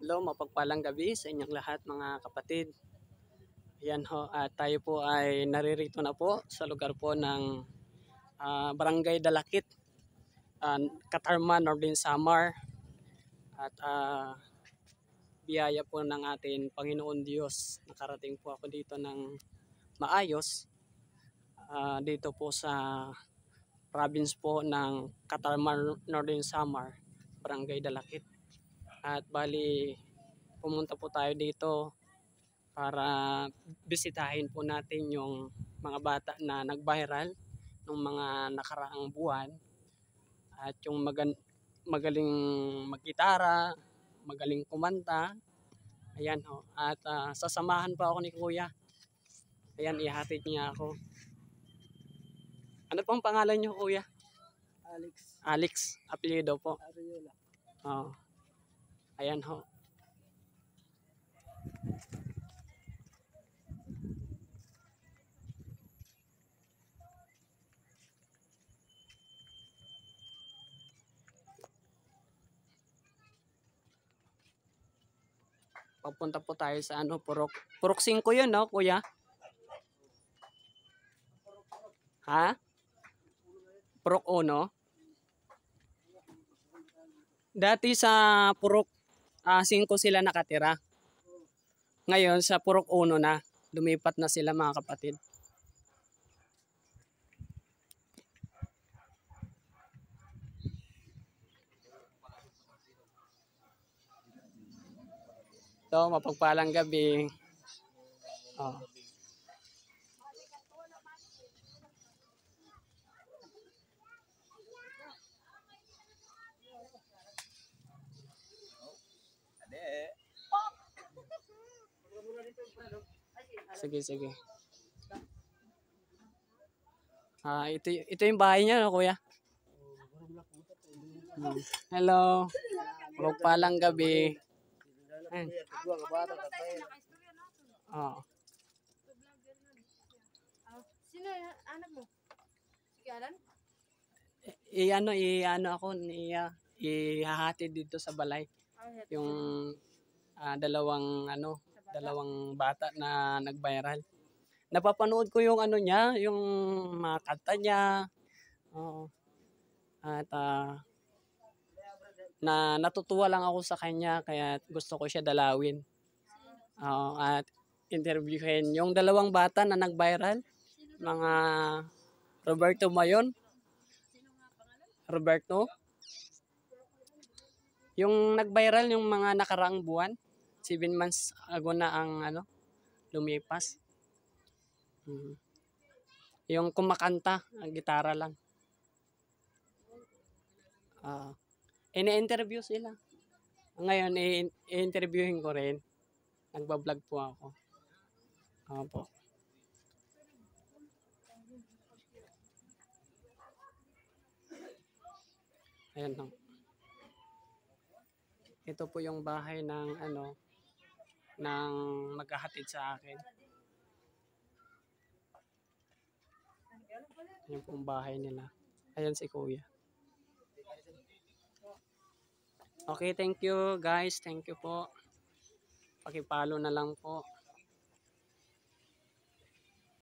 Hello, mapagpalang gabi sa inyong lahat mga kapatid. Ayan ho, at tayo po ay naririto na po sa lugar po ng Barangay Dalakit, Katarman, Northern Samar. At biyaya po ng ating Panginoon Diyos. Nakarating po ako dito ng maayos. Dito po sa province po ng Katarman, Northern Samar, Barangay Dalakit. At bali, pumunta po tayo dito para bisitahin po natin yung mga bata na nag-viral ng mga nakaraang buwan at yung magaling maggitara, magaling kumanta. Ayan ho. At sasamahan pa ako ni Kuya. Ayan, ihatid niya ako. Ano pong pangalan niyo, Kuya? Alex. Alex, apelyido po. Ariola. Oh. Ayan ho. Papunta po tayo sa Purok 5 yun, no, Kuya? Ha? Purok 1? Dati sa Purok 5 sila nakatira. Ngayon sa Purok 1 na. Lumipat na sila mga kapatid. So, mapagpalang gabi. Oh. Sige, sige. Ito yung bahay niya, no, Kuya? Hello. Mapagpalang gabi. Oh. Sino anak mo? Si Alan? Iano ako ihahatid dito sa balay yung dalawang bata na nag-viral. Napapanood ko yung niya, yung mga kanta niya. Oo. At natutuwa lang ako sa kanya kaya gusto ko siya dalawin. At interviewin yung dalawang bata na nag-viral, mga Roberto Mayon. Roberto. Yung nag-viral yung mga nakaraang buwan, 7 months ago na ang lumipas. Yung kumakanta, ang gitara lang. Ini-interview sila. Ngayon, i-interviewin ko rin. Nagbablog po ako. Opo. Ayan lang. Ito po yung bahay ng ng maghahatid sa akin. Ayan po yung bahay nila. Ayan si Kuya. Okay, thank you guys. Thank you po. Pakipalo na lang po.